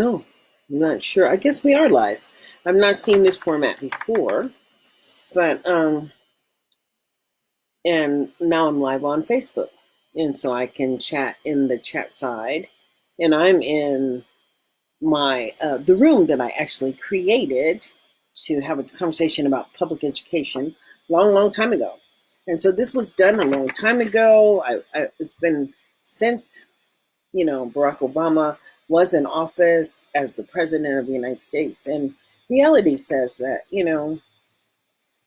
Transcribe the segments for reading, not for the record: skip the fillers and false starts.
Oh, I'm not sure. I guess we are live. I've not seen this format before, but and now I'm live on Facebook, and so I can chat in the chat side, and I'm in my the room that I actually created to have a conversation about public education long time ago, and so this was done a long time ago. It's been since Barack Obama was in office as the president of the United States. And reality says that,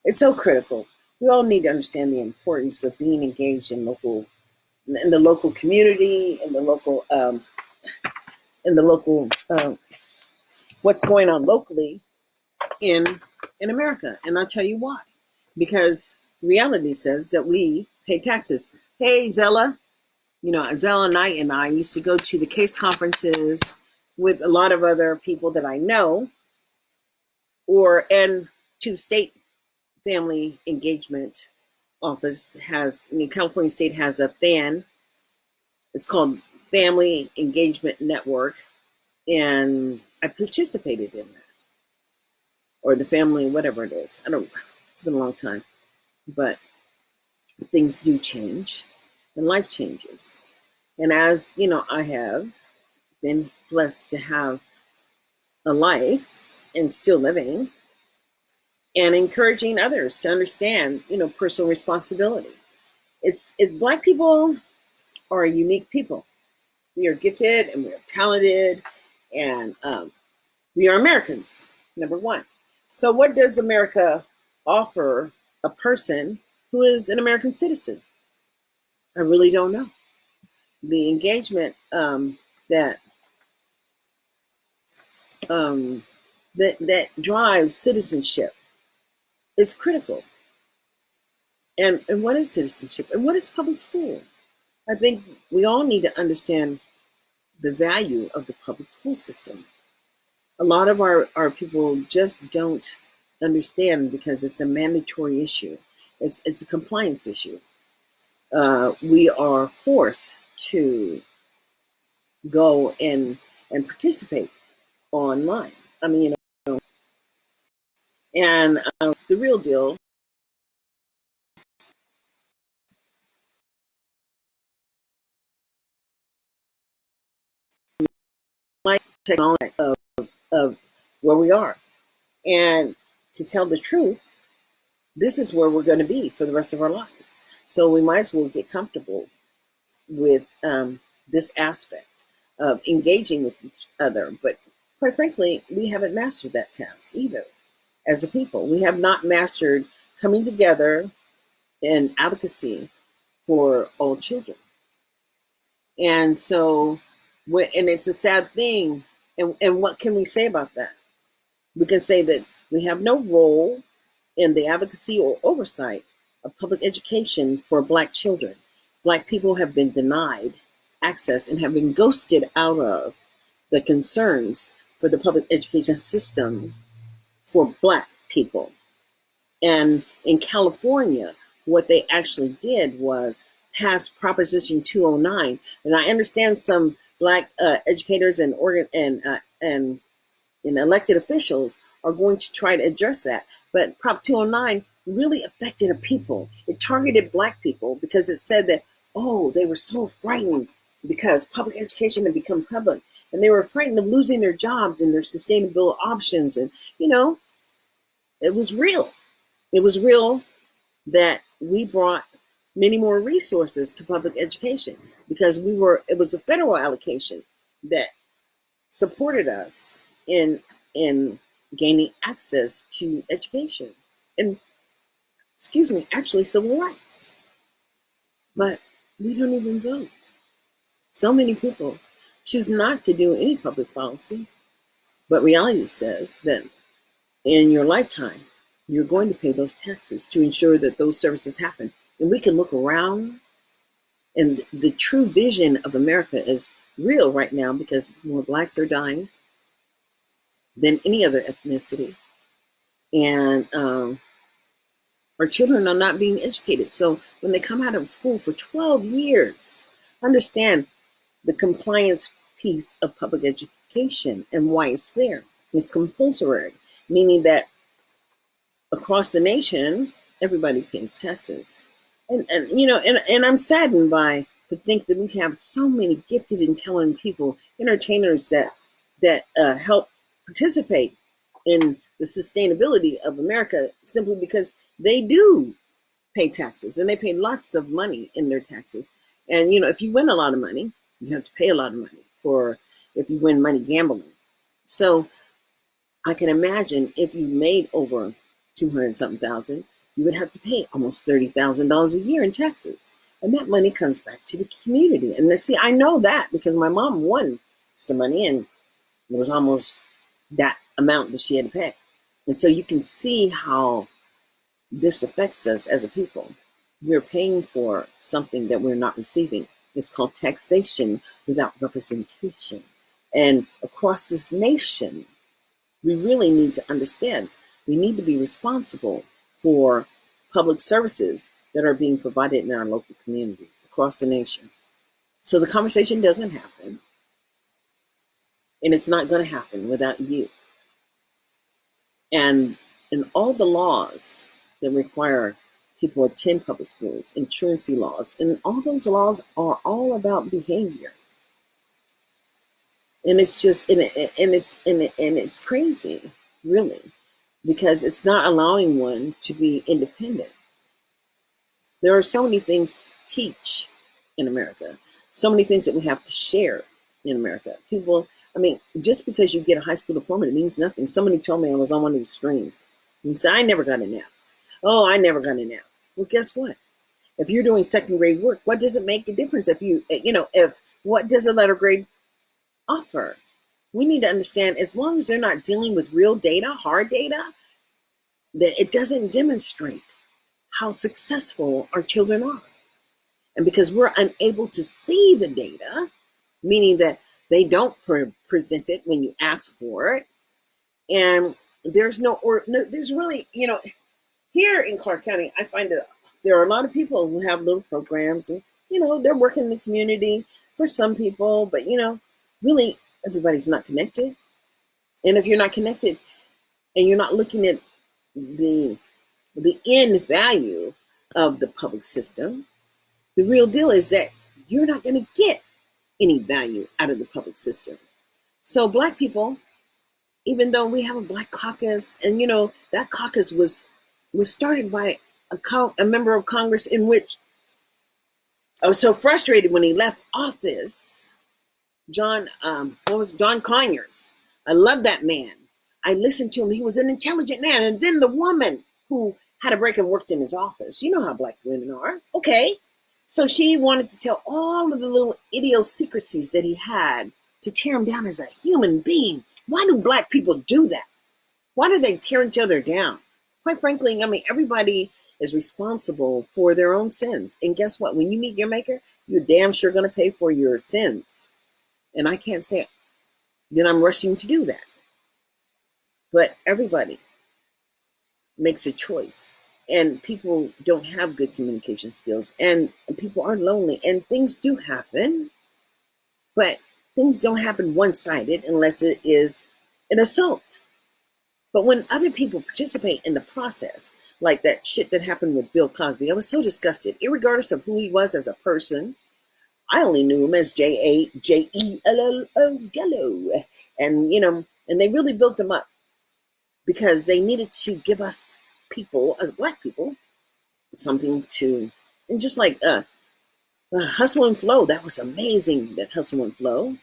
it's so critical. We all need to understand the importance of being engaged in the local community, in the local, what's going on locally in in America. And I'll tell you why. Because reality says that we pay taxes. Hey, Zella. Zella Knight and I used to go to the case conferences with a lot of other people that I know, and to the state family engagement office California State has a FAN. It's called Family Engagement Network, and I participated in that, or the family, whatever it is. I don't. It's been a long time, but things do change, and life changes. And as I have been blessed to have a life and still living and encouraging others to understand, personal responsibility. It's Black people are a unique people. We are gifted and we are talented, and we are Americans, number one. So what does America offer a person who is an American citizen? I really don't know. The engagement that that drives citizenship is critical. And what is citizenship? And what is public school? I think we all need to understand the value of the public school system. A lot of our people just don't understand because it's a mandatory issue. It's a compliance issue. We are forced to go and participate online. I mean, and the real deal like technology of where we are. And to tell the truth, this is where we're going to be for the rest of our lives. So we might as well get comfortable with this aspect of engaging with each other. But quite frankly, we haven't mastered that task either as a people. We have not mastered coming together in advocacy for all children. And so, and it's a sad thing. And what can we say about that? We can say that we have no role in the advocacy or oversight of public education for Black children. Black people have been denied access and have been ghosted out of the concerns for the public education system for Black people. And in California, what they actually did was pass Proposition 209. And I understand some Black educators and elected officials are going to try to address that. But Prop 209 really affected a people. It targeted Black people because it said that, they were so frightened because public education had become public. And they were frightened of losing their jobs and their sustainable options. And, it was real. It was real that we brought many more resources to public education because it was a federal allocation that supported us in gaining access to education and, actually civil rights. But we don't even vote. So many people choose not to do any public policy, but reality says that in your lifetime, you're going to pay those taxes to ensure that those services happen. And we can look around, and the true vision of America is real right now because more Blacks are dying than any other ethnicity. And our children are not being educated. So when they come out of school for 12 years, understand the compliance piece of public taxation and why it's there. It's compulsory, meaning that across the nation, everybody pays taxes. And I'm saddened by to think that we have so many gifted and talented people, entertainers that help participate in the sustainability of America simply because they do pay taxes and they pay lots of money in their taxes. And if you win a lot of money, you have to pay a lot of money for if you win money gambling. So I can imagine if you made over 200 something thousand, you would have to pay almost $30,000 a year in taxes. And that money comes back to the community. And see, I know that because my mom won some money and it was almost that amount that she had to pay. And so you can see how this affects us as a people. We're paying for something that we're not receiving. It's called taxation without representation. And across this nation, we really need to understand we need to be responsible for public services that are being provided in our local communities across the nation. So the conversation doesn't happen, and it's not going to happen without you. And in all the laws that require people to attend public schools and truancy laws, and all those laws are all about behavior. And it's just and it's crazy, really, because it's not allowing one to be independent. There are so many things to teach in America, so many things that we have to share in America. People, just because you get a high school diploma, it means nothing. Somebody told me I was on one of the screens and said, I never got an F. Oh, I never got an F. Well, guess what? If you're doing second grade work, what does it make a difference if what does a letter grade offer? We need to understand, as long as they're not dealing with real data, hard data, that it doesn't demonstrate how successful our children are. And because we're unable to see the data, meaning that they don't present it when you ask for it, and there's really, here in Clark County, I find that there are a lot of people who have little programs and, they're working in the community for some people, but, really everybody's not connected. And if you're not connected and you're not looking at the end value of the public system, the real deal is that you're not going to get any value out of the public system. So Black people, even though we have a Black caucus, and that caucus was started by a member of Congress in which I was so frustrated when he left office, John Conyers. I love that man. I listened to him. He was an intelligent man. And then the woman who had a break and worked in his office. You know how Black women are. Okay. So she wanted to tell all of the little idiosyncrasies that he had to tear him down as a human being. Why do Black people do that? Why do they tear each other down? Quite frankly, everybody is responsible for their own sins. And guess what? When you meet your maker, you're damn sure going to pay for your sins. And I can't say that I'm rushing to do that. But everybody makes a choice. And people don't have good communication skills. And people are lonely. And things do happen. But things don't happen one-sided unless it is an assault. But when other people participate in the process, like that shit that happened with Bill Cosby, I was so disgusted. Irregardless of who he was as a person, I only knew him as J-A-J-E-L-L-O, Jello. And, and they really built him up because they needed to give us people, Black people, something to, and just like Hustle and Flow, that was amazing that Hustle and Flow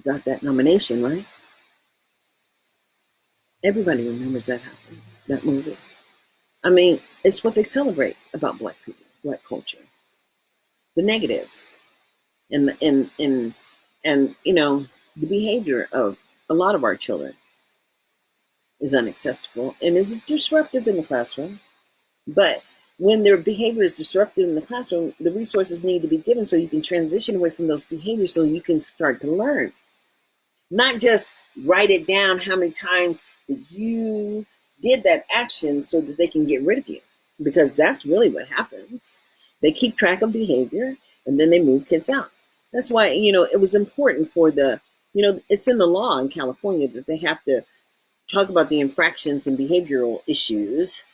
got that nomination, right? Everybody remembers that happened, that movie. It's what they celebrate about Black people, Black culture. The negative and the behavior of a lot of our children is unacceptable and is disruptive in the classroom. But when their behavior is disruptive in the classroom, the resources need to be given so you can transition away from those behaviors so you can start to learn. Not just write it down how many times that you did that action so that they can get rid of you. Because that's really what happens. They keep track of behavior and then they move kids out. That's why, it was important for the It's in the law in California that they have to talk about the infractions and behavioral issues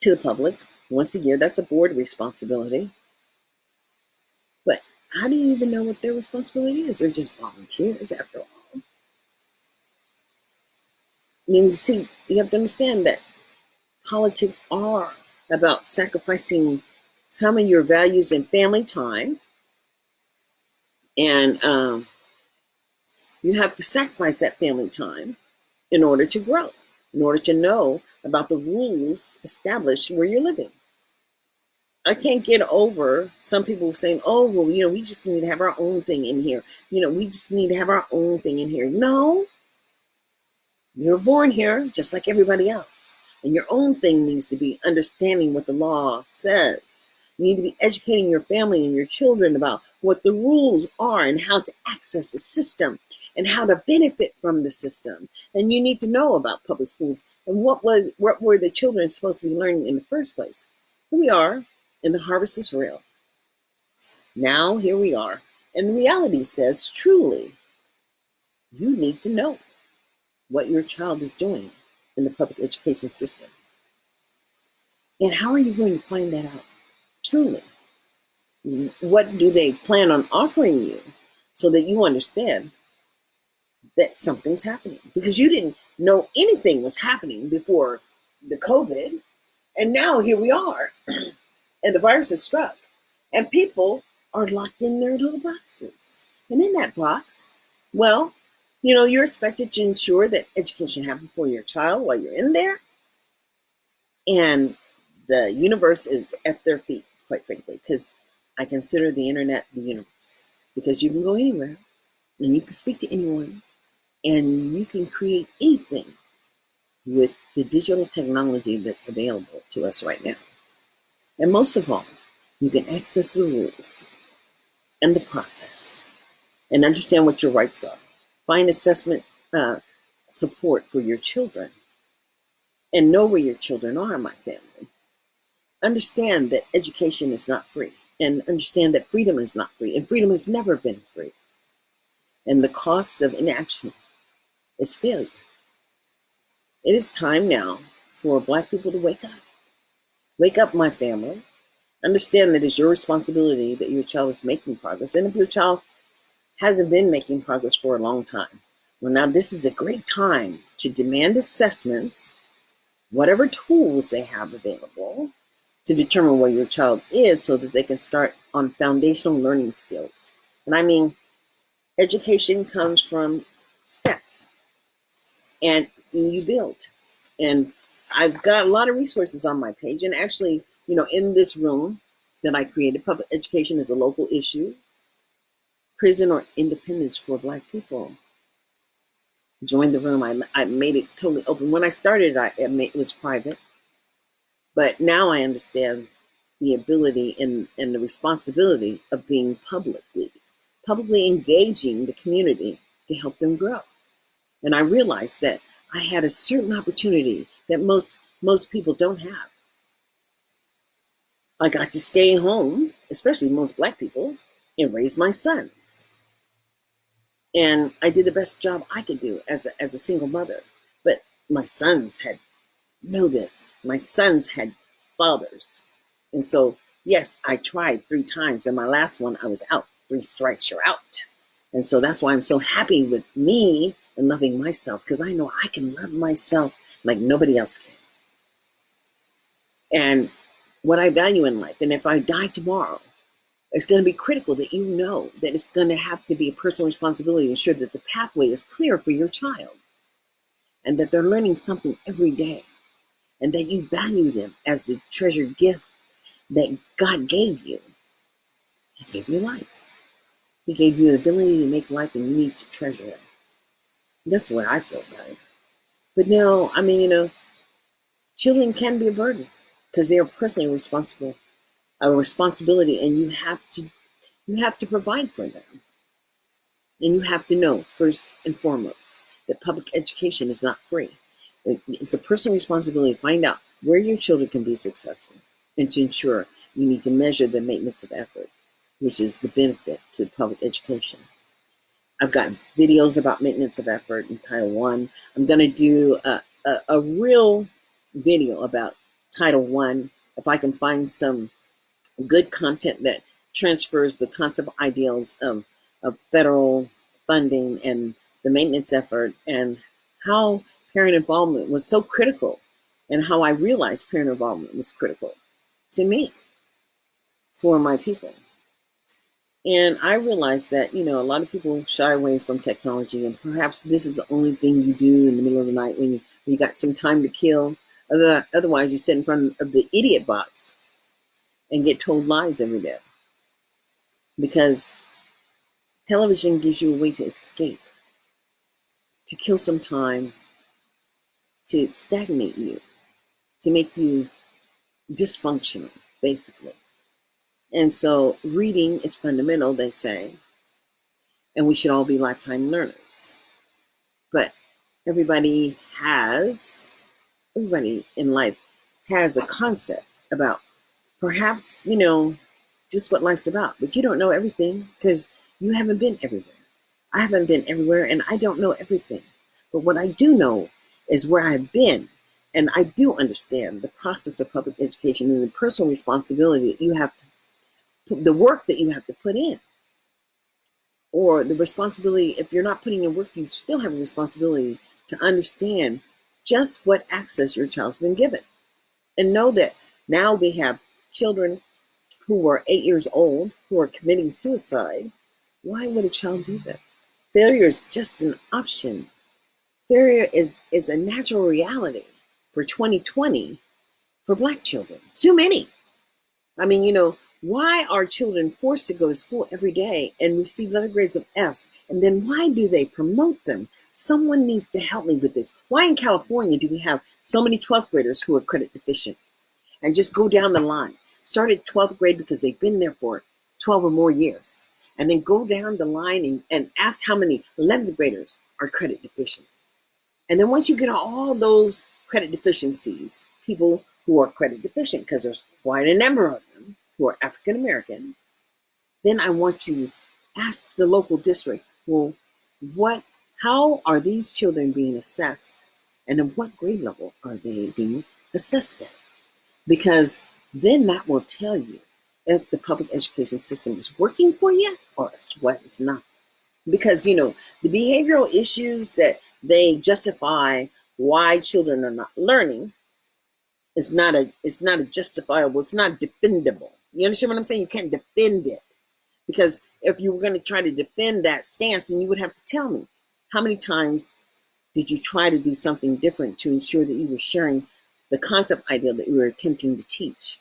to the public once a year. That's a board responsibility. But how do you even know what their responsibility is? They're just volunteers after all. See, you have to understand that politics are about sacrificing some of your values and family time. And you have to sacrifice that family time in order to grow, in order to know about the rules established where you're living. I can't get over some people saying, oh, well, we just need to have our own thing in here. We just need to have our own thing in here. No, you're born here just like everybody else. And your own thing needs to be understanding what the law says. You need to be educating your family and your children about what the rules are and how to access the system and how to benefit from the system. And you need to know about public schools and what were the children supposed to be learning in the first place. Here we are, and the harvest is real. Now, here we are. And the reality says, truly, you need to know what your child is doing in the public education system. And how are you going to find that out? Truly. What do they plan on offering you so that you understand that something's happening? Because you didn't know anything was happening before the COVID. And now here we are. And the virus has struck. And people are locked in their little boxes. And in that box, well, you're expected to ensure that education happens for your child while you're in there. And the universe is at their feet, quite frankly, because I consider the internet the universe. Because you can go anywhere, and you can speak to anyone, and you can create anything with the digital technology that's available to us right now. And most of all, you can access the rules and the process and understand what your rights are. Find assessment support for your children and know where your children are, my family. Understand that education is not free and understand that freedom is not free and freedom has never been free. And the cost of inaction is failure. It is time now for Black people to wake up. Wake up, my family. Understand that it's your responsibility that your child is making progress. And if your child hasn't been making progress for a long time, well, now this is a great time to demand assessments, whatever tools they have available, to determine where your child is so that they can start on foundational learning skills. And I mean, education comes from steps, and you build. And I've got a lot of resources on my page. And actually, in this room that I created, public education is a local issue, prison or independence for Black people. Join the room. I made it totally open. When I started, it was private. But now I understand the ability and the responsibility of being publicly engaging the community to help them grow. And I realized that I had a certain opportunity that most people don't have. I got to stay home, especially most Black people, and raise my sons. And I did the best job I could do as a single mother. But my sons had my sons had fathers. And so, yes, I tried 3 times, and my last one, I was out. 3 strikes, you're out. And so that's why I'm so happy with me and loving myself, because I know I can love myself like nobody else can. And what I value in life, and if I die tomorrow, it's going to be critical that you know that it's going to have to be a personal responsibility to ensure that the pathway is clear for your child and that they're learning something every day and that you value them as the treasured gift that God gave you. He gave you life. He gave you the ability to make life, and you need to treasure it. That's the way I feel about it. But no, children can be a burden because they are personally responsible, a responsibility, and you have to provide for them. And you have to know, first and foremost, that public education is not free. It's a personal responsibility to find out where your children can be successful. And to ensure, you need to measure the maintenance of effort, which is the benefit to public education. I've got videos about maintenance of effort in Title One. I'm going to do a real video about Title One if I can find some good content that transfers the concept ideals of federal funding and the maintenance effort and how parent involvement was so critical and how I realized parent involvement was critical to me for my people. And I realized that, a lot of people shy away from technology, and perhaps this is the only thing you do in the middle of the night when you got some time to kill. Otherwise, you sit in front of the idiot box and get told lies every day. Because television gives you a way to escape, to kill some time, to stagnate you, to make you dysfunctional, basically. And so reading is fundamental, they say, and we should all be lifetime learners. But everybody in life has a concept about perhaps, just what life's about. But you don't know everything because you haven't been everywhere. I haven't been everywhere and I don't know everything. But what I do know is where I've been. And I do understand the process of public education and the personal responsibility that you have to, the work that you have to put in. Or the responsibility, if you're not putting in work, you still have a responsibility to understand just what access your child's been given. And know that now we have children who are 8 years old who are committing suicide. Why would a child do that? Failure is just an option. Failure is a natural reality for 2020 for Black children. Too many. I mean, why are children forced to go to school every day and receive letter grades of Fs? And then why do they promote them? Someone needs to help me with this. Why in California do we have so many 12th graders who are credit deficient? And just go down the line. Start at 12th grade because they've been there for 12 or more years. And then go down the line and ask how many 11th graders are credit deficient. And then once you get all those credit deficiencies, people who are credit deficient, because there's quite a number of them who are African American, then I want to ask the local district, well, how are these children being assessed? And at what grade level are they being assessed at? Because then that will tell you if the public education system is working for you or if what is not. Because, the behavioral issues that they justify why children are not learning is not a justifiable, it's not defendable. You understand what I'm saying? You can't defend it. Because if you were going to try to defend that stance, then you would have to tell me, how many times did you try to do something different to ensure that you were sharing the concept idea that you were attempting to teach?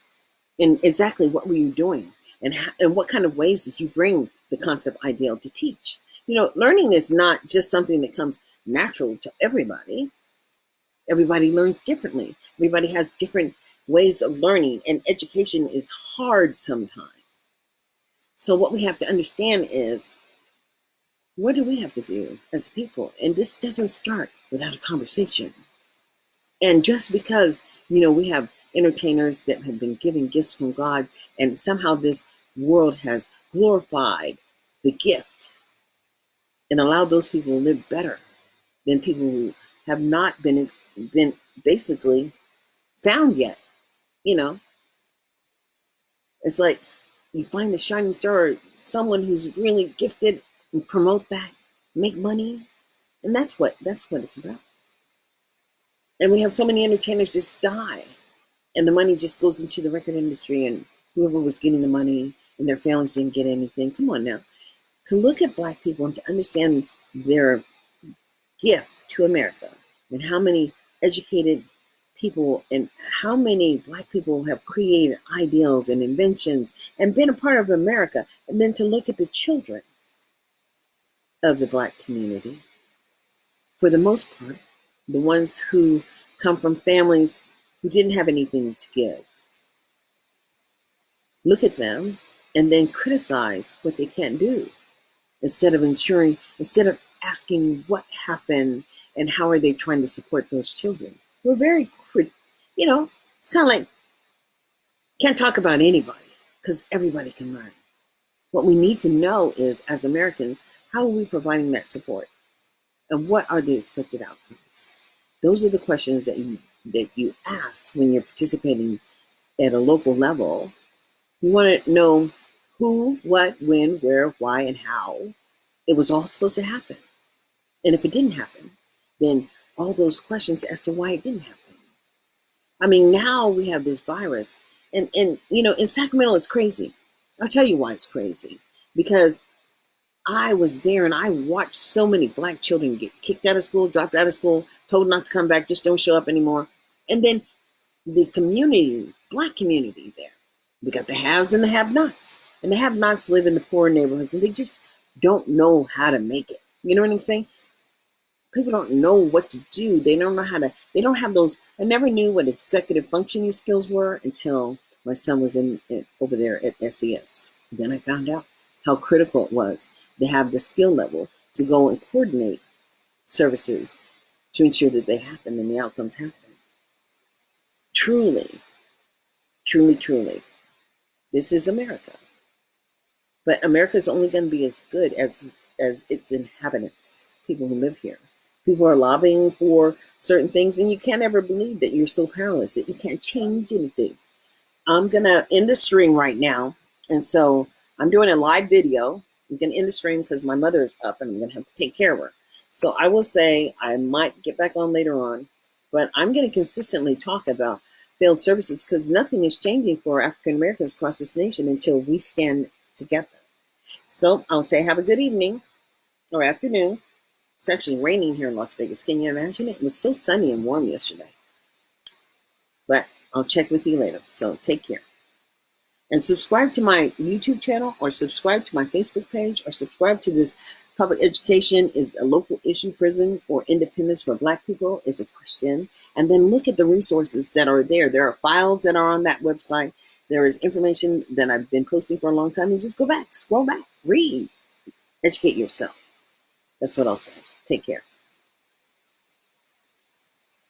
And exactly what were you doing? And what kind of ways did you bring the concept ideal to teach? Learning is not just something that comes natural to everybody. Everybody learns differently. Everybody has different ways of learning, and education is hard sometimes. So what we have to understand is, what do we have to do as people? And this doesn't start without a conversation. And just because, we have entertainers that have been given gifts from God, and somehow this world has glorified the gift and allowed those people to live better than people who have not been basically found yet. It's like you find the shining star, someone who's really gifted, and promote that, make money, and that's what it's about. And we have so many entertainers just die, and the money just goes into the record industry, and whoever was getting the money and their families didn't get anything. Come on now, to look at Black people and to understand their gift to America, and how many educated people and how many Black people have created ideals and inventions and been a part of America, and then to look at the children of the Black community, for the most part, the ones who come from families who didn't have anything to give. Look at them and then criticize what they can't do instead of asking what happened and how are they trying to support those children. We're very, it's kind of like, can't talk about anybody because everybody can learn. What we need to know is, as Americans, How are we providing that support? And what are the expected outcomes? Those are the questions that you ask when you're participating at a local level. You want to know who, what, when, where, why, and how it was all supposed to happen. And if it didn't happen, then all those questions as to why it didn't happen. I mean, now we have this virus, and in Sacramento, it's crazy. I'll tell you why it's crazy. Because I was there and I watched so many black children get kicked out of school, dropped out of school, told not to come back, just don't show up anymore. And then the community, black community there, we got the haves and the have-nots. And the have-nots live in the poor neighborhoods and they just don't know how to make it. You know what I'm saying? People don't know what to do. They don't know how to, they don't have those. I never knew what executive functioning skills were until my son was over there at SES. Then I found out how critical it was to have the skill level to go and coordinate services to ensure that they happen and the outcomes happen. Truly, truly, truly, this is America. But America is only going to be as good as its inhabitants, people who live here. People are lobbying for certain things, and you can't ever believe that you're so powerless, that you can't change anything. I'm going to end the stream right now. And so I'm doing a live video. I'm going to end the stream because my mother is up and I'm going to have to take care of her. So I will say I might get back on later on, but I'm going to consistently talk about failed services because nothing is changing for African Americans across this nation until we stand together. So I'll say have a good evening or afternoon. It's actually raining here in Las Vegas. Can you imagine it? It was so sunny and warm yesterday. But I'll check with you later. So take care. And subscribe to my YouTube channel or subscribe to my Facebook page or subscribe to this public education is a local issue prison or independence for Black people is a question. And then look at the resources that are there. There are files that are on that website. There is information that I've been posting for a long time. And just go back, scroll back, read, educate yourself. That's what I'll say. Take care.